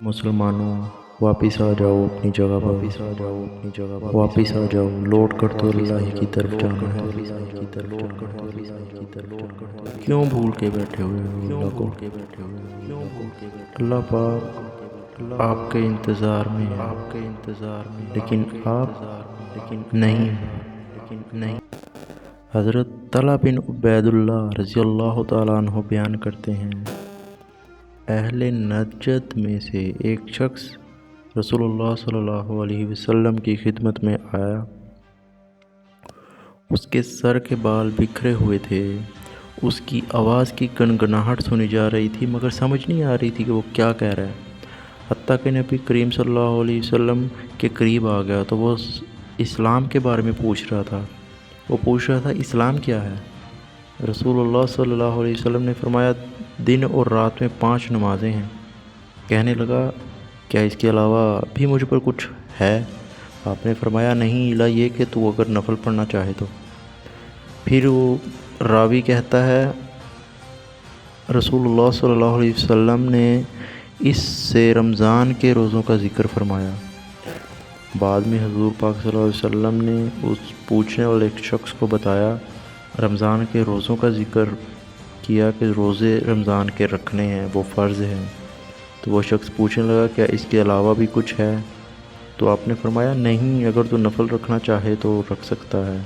मुसलमानों, वापिस आ जाओ अपनी जगह पर, वापिस आ जाओ, लौट कर तो अल्लाह ही की तरफ जाना है। क्यों भूल के बैठे हुए हो अल्लाह को? अल्लाह पाक आपके इंतज़ार में है, लेकिन आप नहीं। हज़रत तला बिन उबैदुल्लाह रज़ियल्लाहु ताला अन्हु बयान करते हैं, अहले नजद में से एक शख्स रसूलुल्लाह सल्लल्लाहु अलैहि वसल्लम की खिदमत में आया। उसके सर के बाल बिखरे हुए थे। उसकी आवाज़ की गनगनाहट सुनी जा रही थी, मगर समझ नहीं आ रही थी कि वो क्या कह रहा है। हत्ता कि नबी करीम सल्लल्लाहु अलैहि वसल्लम के करीब आ गया तो वो इस्लाम के बारे में पूछ रहा था। वो पूछ रहा था, इस्लाम क्या है? रसूलुल्लाह सल्लल्लाहु अलैहि वसल्लम ने फरमाया, दिन और रात में 5 नमाज़ें हैं। कहने लगा, क्या इसके अलावा भी मुझ पर कुछ है? आपने फरमाया, नहीं, इला ये कि तू अगर नफल पढ़ना चाहे तो। फिर वो रावी कहता है, रसूलुल्लाह सल्लल्लाहु अलैहि वसल्लम ने इससे रमज़ान के रोज़ों का ज़िक्र फरमाया। बाद में हुज़ूर पाक सल्लल्लाहु अलैहि वसल्लम ने उस पूछने वाले एक शख्स को बताया, रमज़ान के रोज़ों का ज़िक्र किया कि रोज़े रमज़ान के रखने हैं, वो फ़र्ज़ हैं। तो वो शख्स पूछने लगा, क्या इसके अलावा भी कुछ है? तो आपने फरमाया, नहीं, अगर तो नफल रखना चाहे तो रख सकता है।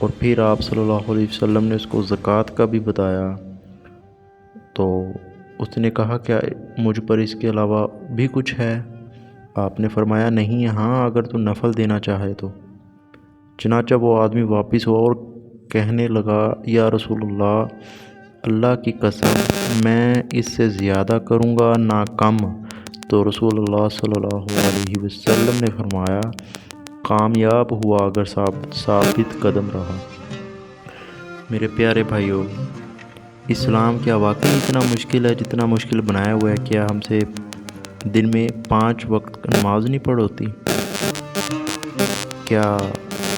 और फिर आप सल्लल्लाहु अलैहि वसल्लम ने उसको ज़कात का भी बताया। तो उसने कहा, क्या मुझ पर इसके अलावा भी कुछ है? आपने फरमाया, नहीं, हाँ, अगर तो नफल देना चाहे तो। चनाचा वो आदमी वापस हुआ और कहने लगा, या रसूलुल्लाह, अल्लाह की कसम, मैं इससे ज़्यादा करूँगा ना कम। तो रसूलुल्लाह सल्लल्लाहु अलैहि वसल्लम ने फरमाया, कामयाब हुआ अगर साबित कदम रहा। मेरे प्यारे भाइयों, इस्लाम क्या वाकई इतना मुश्किल है जितना मुश्किल बनाया हुआ है? क्या हमसे दिन में 5 वक्त नमाज नहीं पढ़ होती? क्या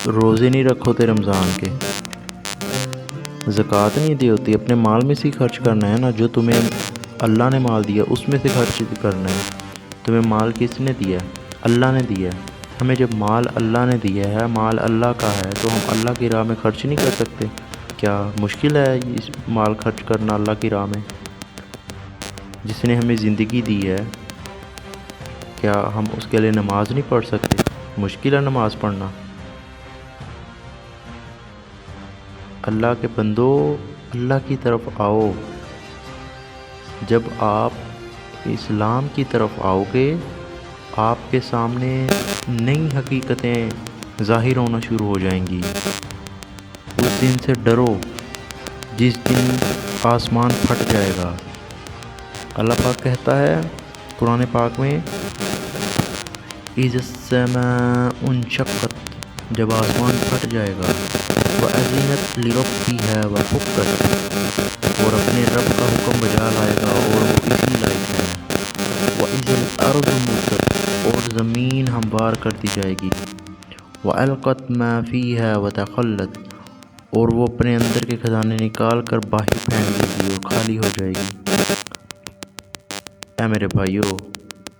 रोज़े नहीं रखोते रमज़ान के? ज़कात नहीं दी होती? अपने माल में से ही खर्च करना है ना। जो तुम्हें अल्लाह ने माल दिया उसमें से खर्च करना है। तुम्हें माल किसने दिया? अल्लाह ने दिया है। हमें जब माल अल्लाह ने दिया है, माल अल्लाह का है, तो हम अल्लाह की राह में खर्च नहीं कर सकते? क्या मुश्किल है इस माल खर्च करना अल्लाह की राह में? जिसने हमें ज़िंदगी दी है, क्या हम उसके लिए नमाज नहीं पढ़ सकते? मुश्किल है नमाज पढ़ना? अल्लाह के बंदो, अल्लाह की तरफ आओ। जब आप इस्लाम की तरफ आओगे, आपके सामने नई हकीकतें ज़ाहिर होना शुरू हो जाएंगी। उस दिन से डरो जिस दिन आसमान फट जाएगा। अल्लाह पाक कहता है कुरान पाक में, इज़्ज़माउ उनशक़्क़त, जब आसमान फट जाएगा, व अज़ीनत लिरब्बिहा व हुक़्क़त, और अपने रब का हुक्म बजा लाएगा और वो इसी लायक है। व इज़ल अर्ज़ु मुद्दत, और ज़मीन हमवार कर दी जाएगी। व अलक़त मा फ़ीहा व तख़ल्लत, और वो अपने अंदर के ख़जाने निकाल कर बाहर फेंक देगी और खाली हो जाएगी। ऐ मेरे भाइयों,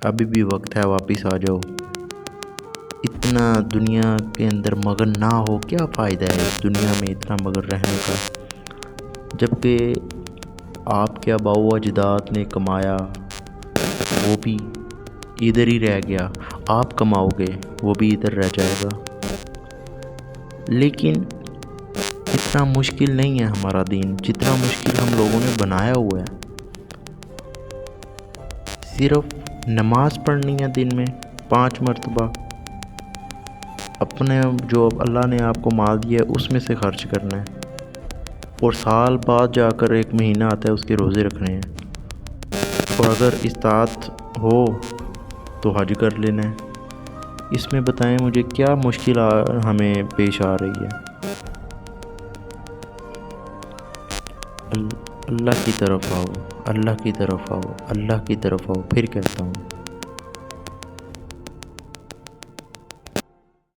अभी भी वक्त है, वापस आ जाओ। इतना दुनिया के अंदर मगन ना हो, क्या फ़ायदा है इस दुनिया में इतना मगन रहने का? जबकि आपके आबाओ अजदाद ने कमाया, वो भी इधर ही रह गया। आप कमाओगे, वो भी इधर रह जाएगा। लेकिन इतना मुश्किल नहीं है हमारा दीन जितना मुश्किल हम लोगों ने बनाया हुआ है। सिर्फ नमाज पढ़नी है दिन में 5 मरतबा, अपने जो अल्लाह ने आपको माल दिया है उसमें से खर्च करना है, और साल बाद जाकर एक महीना आता है उसके रोज़े रखने हैं। और अगर इस्तात हो तो हज कर लेना है। इसमें बताएं मुझे क्या मुश्किल हमें पेश आ रही है? अल्लाह की तरफ आओ, अल्लाह की तरफ आओ, अल्लाह की तरफ आओ। फिर कहता हूँ,